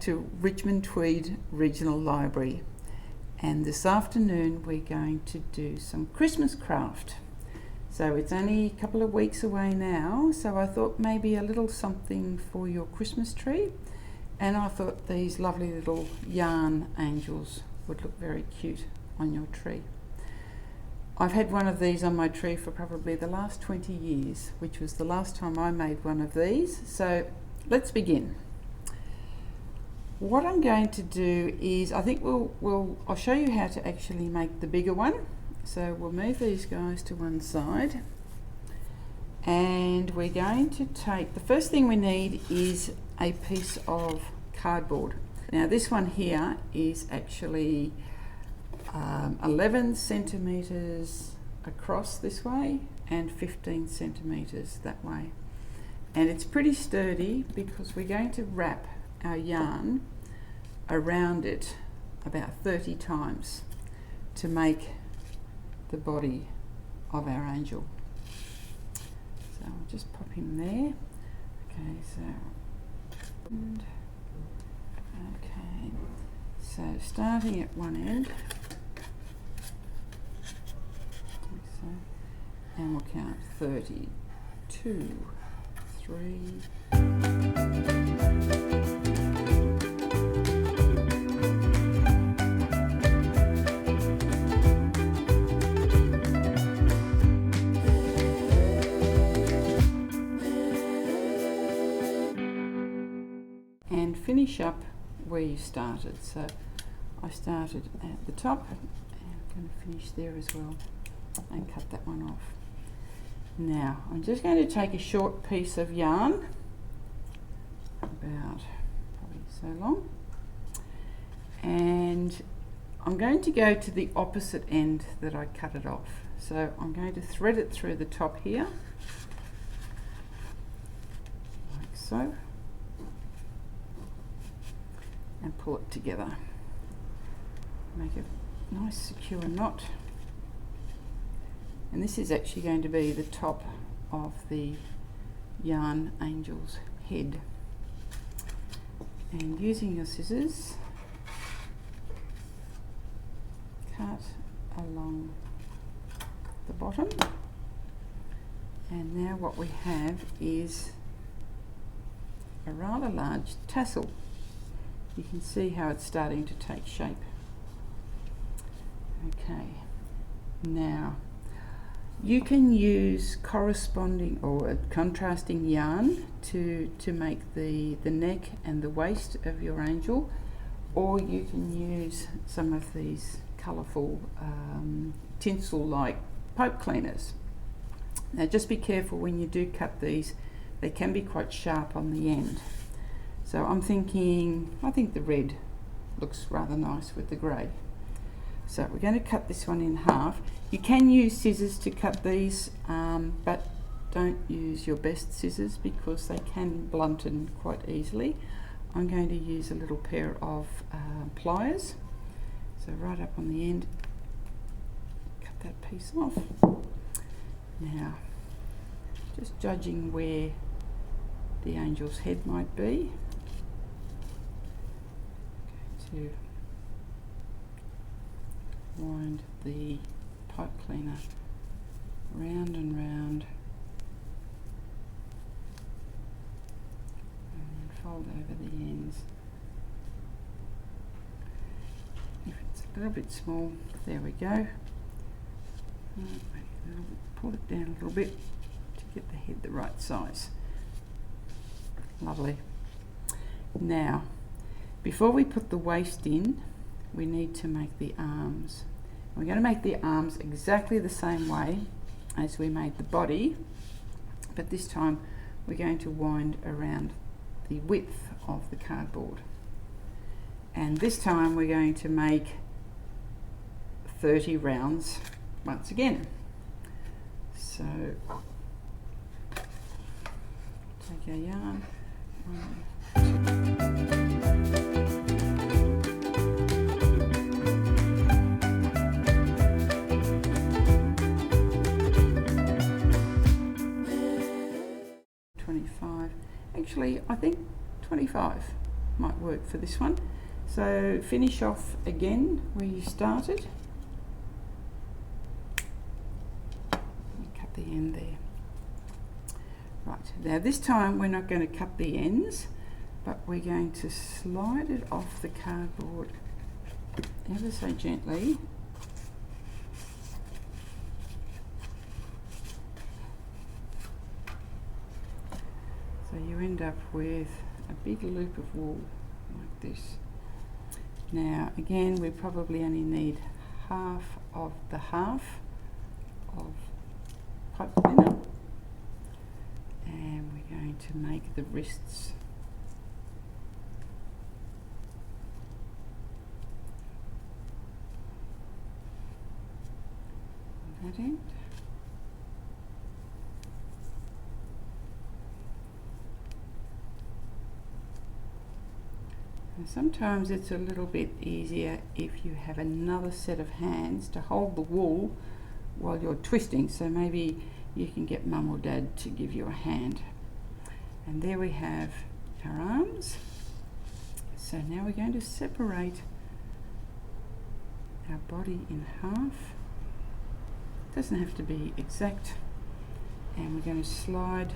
to Richmond Tweed Regional Library, and this afternoon we're going to do some Christmas craft. So it's only a couple of weeks away now, so I thought maybe a little something for your Christmas tree, and I thought these lovely little yarn angels would look very cute on your tree. I've had one of these on my tree for probably the last 20 years, which was the last time I made one of these. So let's begin. What I'm going to do is, I think I'll show you how to actually make the bigger one. So we'll move these guys to one side, and we're going to take, the first thing we need is a piece of cardboard. Now this one here is actually 11 centimetres across this way and 15 centimetres that way, and it's pretty sturdy because we're going to wrap our yarn around it about 30 times to make the body of our angel. So I'll just pop him there. Okay, so starting at one end, and we'll count 30, 2, 3. And finish up where you started. So I started at the top, and I'm going to finish there as well and cut that one off. Now I'm just going to take a short piece of yarn, about probably so long, and I'm going to go to the opposite end that I cut it off. So I'm going to thread it through the top here, like so, and pull it together. Make a nice secure knot. And this is actually going to be the top of the yarn angel's head. And using your scissors, cut along the bottom. And now what we have is a rather large tassel. You can see how it's starting to take shape. Okay, now you can use corresponding or contrasting yarn to make the neck and the waist of your angel, or you can use some of these colourful tinsel like pipe cleaners. Now just be careful when you do cut these, they can be quite sharp on the end. So I think the red looks rather nice with the grey. So we're going to cut this one in half. You can use scissors to cut these, but don't use your best scissors because they can blunten quite easily. I'm going to use a little pair of pliers. So right up on the end, cut that piece off. Now, just judging where the angel's head might be. To wind the pipe cleaner round and round, and then fold over the ends. If it's a little bit small, there we go. Pull it down a little bit to get the head the right size. Lovely. Now, before we put the waist in, we need to make the arms. We're going to make the arms exactly the same way as we made the body, but this time we're going to wind around the width of the cardboard. And this time we're going to make 30 rounds once again. So take our yarn, 1, 2. 25, actually I think 25. might work for this one. So finish off again where you started. Cut the end there. Right, now this time we're not going to cut the ends, but we're going to slide it off the cardboard ever so gently. So you end up with a big loop of wool like this. Now again, we probably only need half of pipe cleaner, and we're going to make the wrists. On that end. And sometimes it's a little bit easier if you have another set of hands to hold the wool while you're twisting, so maybe you can get mum or dad to give you a hand. And there we have our arms. So now we're going to separate our body in half. Doesn't have to be exact, and we're going to slide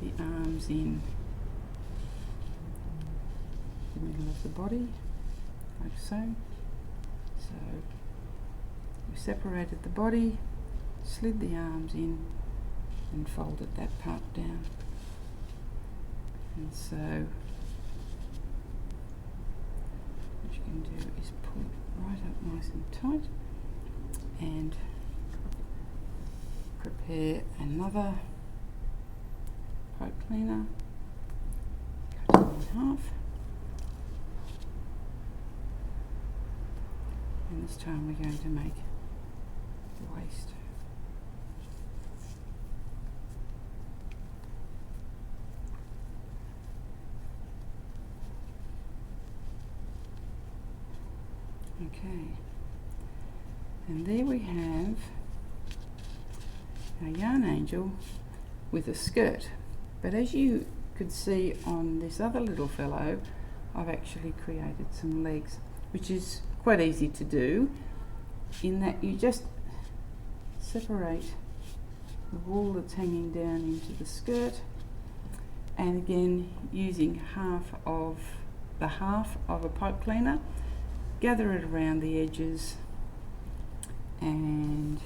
the arms in the middle of the body, like so. So we separated the body, slid the arms in, and folded that part down. And so what you can do is pull it right up nice and tight, and prepare another pipe cleaner, cut it in half, and this time we're going to make the waist. Okay, and there we have our yarn angel with a skirt, but as you could see on this other little fellow, I've actually created some legs, which is quite easy to do, in that you just separate the wool that's hanging down into the skirt, and again using half of a pipe cleaner, gather it around the edges, and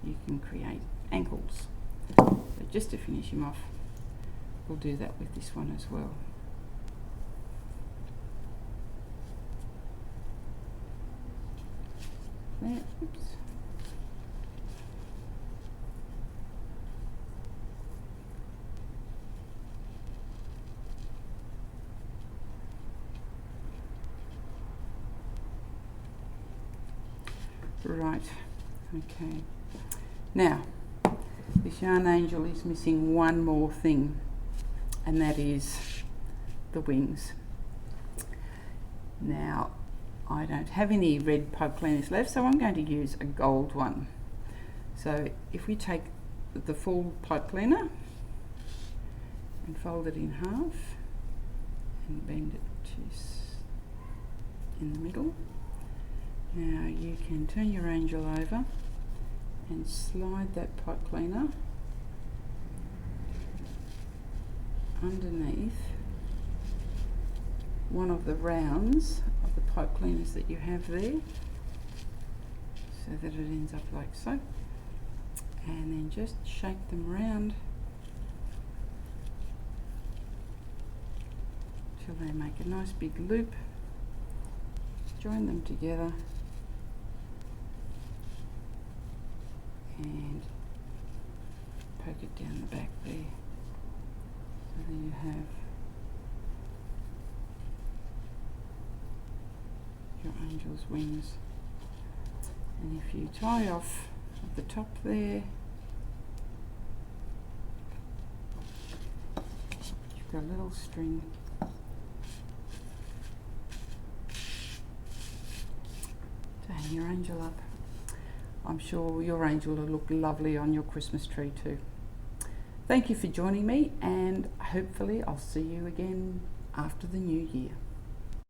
you can create ankles. But just to finish him off, we'll do that with this one as well. There, oops. Right, okay. Now, this yarn angel is missing one more thing, and that is the wings. Now, I don't have any red pipe cleaners left, so I'm going to use a gold one. So if we take the full pipe cleaner and fold it in half and bend it in the middle. Now you can turn your angel over and slide that pipe cleaner underneath one of the rounds of the pipe cleaners that you have there, so that it ends up like so, and then just shake them round till they make a nice big loop. Join them together and poke it down the back there. So there you have your angel's wings. And if you tie off at the top there, you've got a little string to hang your angel up. I'm sure your angel will look lovely on your Christmas tree too. Thank you for joining me, and hopefully I'll see you again after the new year.